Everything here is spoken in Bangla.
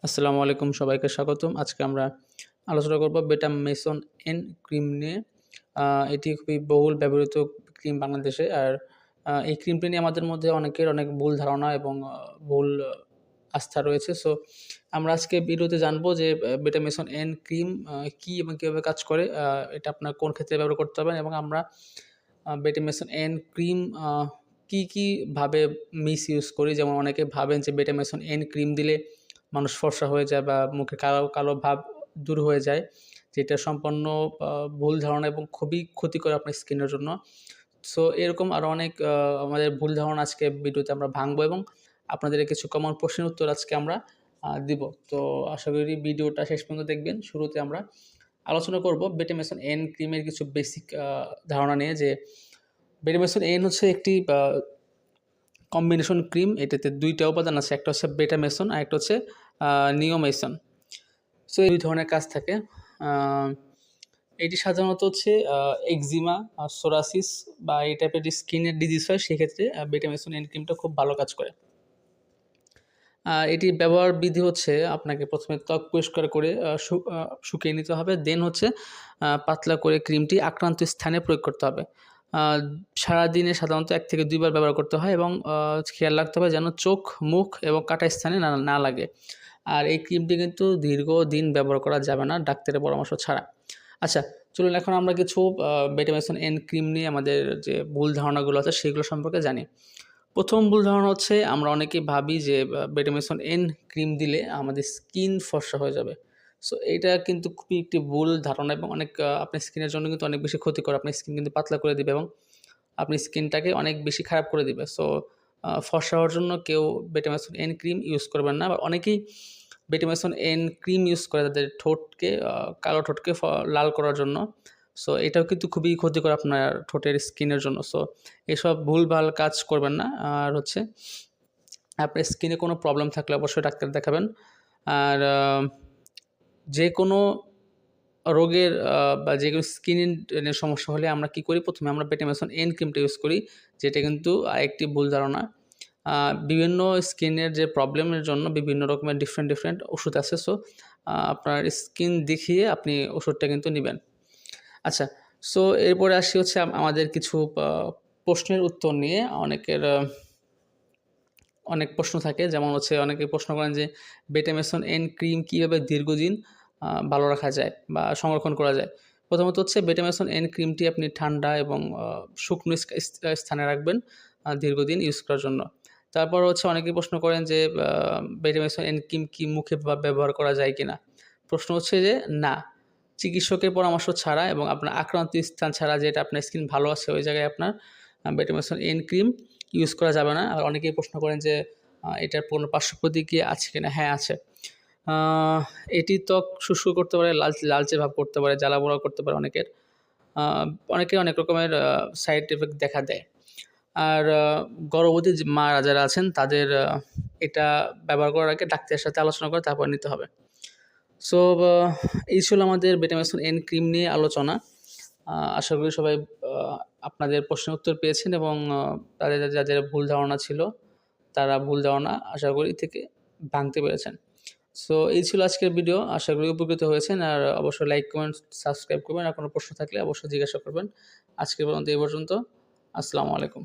আসসালামু আলাইকুম, সবাইকে স্বাগতম। আজকে আমরা আলোচনা করব বেটামেসন এন ক্রিম নিয়ে। এটি খুবই বহুল ব্যবহৃত ক্রিম বাংলাদেশে। আর এই ক্রিমটি নিয়ে আমাদের মধ্যে অনেকের অনেক ভুল ধারণা এবং ভুল আস্থা রয়েছে। সো আমরা আজকে ভিডিওতে জানবো যে বেটামেসন এন ক্রিম কী এবং কীভাবে কাজ করে, এটা আপনার কোন ক্ষেত্রে ব্যবহার করতে হবে, এবং আমরা বেটামেসন এন ক্রিম কী ভাবে মিসইউজ করি। যেমন অনেকে ভাবেন যে বেটামেসন এন ক্রিম দিলে মানুষ ফর্সা হয়ে যায় বা মুখে কালো কালো ভাব দূর হয়ে যায়, যেটা সম্পূর্ণ ভুল ধারণা এবং খুবই ক্ষতিকর আপনার স্কিনের জন্য। সো এরকম আরও অনেক আমাদের ভুল ধারণা আজকে ভিডিওতে আমরা ভাঙবো এবং আপনাদের কিছু কমন প্রশ্নের উত্তর আজকে আমরা দিব। তো আশা করি ভিডিওটা শেষ পর্যন্ত দেখবেন। শুরুতে আমরা আলোচনা করব বেটামেসন এন ক্রিমের কিছু বেসিক ধারণা নিয়ে। যে বেটামেসন এন হচ্ছে একটি কম্বিনেশন ক্রিম। এটাতে দুইটা উপাদান আছে, একটা হচ্ছে বেটামেসন আর একটা হচ্ছে নিওমেসন। সো এই দুই ধরনের কাজ থাকে। এটি সাধারণত হচ্ছে একজিমা, সোরাসিস বা এই টাইপের যে স্কিনের ডিজিজ হয়, সেক্ষেত্রে বেটামেসন এন ক্রিমটা খুব ভালো কাজ করে। এটির ব্যবহার বিধি হচ্ছে আপনাকে প্রথমে ত্বক পরিষ্কার করে শুকিয়ে নিতে হবে। দেন হচ্ছে পাতলা করে ক্রিমটি আক্রান্ত স্থানে প্রয়োগ করতে হবে। সারাদিনে সাধারণত 1 থেকে 2 বার ব্যবহার করতে হয় এবং খেয়াল রাখতে হবে যেন চোখ, মুখ এবং কাটা স্থানে না লাগে। আর এই ক্রিমটি কিন্তু দীর্ঘদিন ব্যবহার করা যাবে না ডাক্তারের পরামর্শ ছাড়া। আচ্ছা, চলুন এখন আমরা কিছু বেটামেসন এন ক্রিম নিয়ে আমাদের যে ভুল ধারণাগুলো আছে সেগুলো সম্পর্কে জানি। প্রথম ভুল ধারণা হচ্ছে আমরা অনেকেই ভাবি যে বেটামেসন এন ক্রিম দিলে আমাদের স্কিন ফর্সা হয়ে যাবে। সো এইটা কিন্তু খুবই একটি ভুল ধারণা এবং অনেক আপনার স্কিনের জন্য কিন্তু অনেক বেশি ক্ষতিকর। আপনার স্কিন কিন্তু পাতলা করে দিবে এবং আপনি স্কিনটাকে অনেক বেশি খারাপ করে দিবে। সো ফর্সা হওয়ার জন্য কেউ বেটামেসন এন ক্রিম ইউজ করবেন না। বা অনেকেই বেটামেসন এন ক্রিম ইউজ করে তাদের ঠোঁটকে কালো ঠোঁটকে লাল করার জন্য। সো এটাও কিন্তু খুবই ক্ষতিকর আপনার ঠোঁটের স্কিনের জন্য। সো এসব ভুলভাল কাজ করবেন না। আর হচ্ছে আপনার স্কিনে কোনো প্রবলেম থাকলে অবশ্যই ডাক্তার দেখাবেন। আর যে কোনো রোগের বা যে কোনো স্কিনের সমস্যা হলে আমরা কী করি, প্রথমে আমরা বেটামেসন এন ক্রিমটা ইউজ করি, যেটা কিন্তু আরেকটি ভুল ধারণা। বিভিন্ন স্কিনের যে প্রবলেমের জন্য বিভিন্ন রকমের ডিফারেন্ট ওষুধ আছে। সো আপনার স্কিন দেখিয়ে আপনি ওষুধটা কিন্তু নেবেন। আচ্ছা, সো এরপরে আসি হচ্ছে আমাদের কিছু প্রশ্নের উত্তর নিয়ে। অনেক প্রশ্ন থাকে, যেমন হচ্ছে অনেকে প্রশ্ন করেন যে বেটামেসন এন ক্রিম কীভাবে দীর্ঘদিন ভালো রাখা যায় বা সংরক্ষণ করা যায়। প্রথমত হচ্ছে বেটামেসন এন ক্রিমটি আপনি ঠান্ডা এবং শুকনো স্থানে রাখবেন দীর্ঘদিন ইউজ করার জন্য। তারপর হচ্ছে অনেকেই প্রশ্ন করেন যে বেটামেসন এন ক্রিম কি মুখে ব্যবহার করা যায় কি না। প্রশ্ন হচ্ছে যে না, চিকিৎসকের পরামর্শ ছাড়া এবং আপনার আক্রান্ত স্থান ছাড়া, যেটা আপনার স্কিন ভালো আছে ওই জায়গায় আপনার বেটামেসন এন ক্রিম ইউজ করা যাবে না। আর অনেকেই প্রশ্ন করেন যে এটার কোনো পার্শ্ব প্রতিক্রিয়া আছে কিনা। হ্যাঁ, আছে। এটি ত্বক শুষ্ক করতে পারে, লালচে ভাব করতে পারে, জ্বালা-পোড়া করতে পারে অনেকের। অনেকের অনেক রকমের সাইড এফেক্ট দেখা দেয়। আর গর্ভবতী মা যারা আছেন তাদের এটা ব্যবহার করার আগে ডাক্তারের সাথে আলোচনা করে তারপর নিতে হবে। সো এই ছিল আমাদের বেটামেসন এন ক্রিম নিয়ে আলোচনা। আশা করি সবাই আপনাদের প্রশ্নের উত্তর পেয়েছেন এবং তাদের যাদের ভুল ধারণা ছিল তারা ভুল ধারণা আশা করি থেকে ভাঙতে পেরেছেন। সো এই ছিল আজকের ভিডিও। আশা করি উপকৃত হয়েছেন। আর অবশ্যই লাইক, কমেন্ট, সাবস্ক্রাইব করবেন। আর কোনো প্রশ্ন থাকলে অবশ্যই জিজ্ঞাসা করবেন। আজকের পর্যন্ত এই পর্যন্ত। আসসালামু আলাইকুম।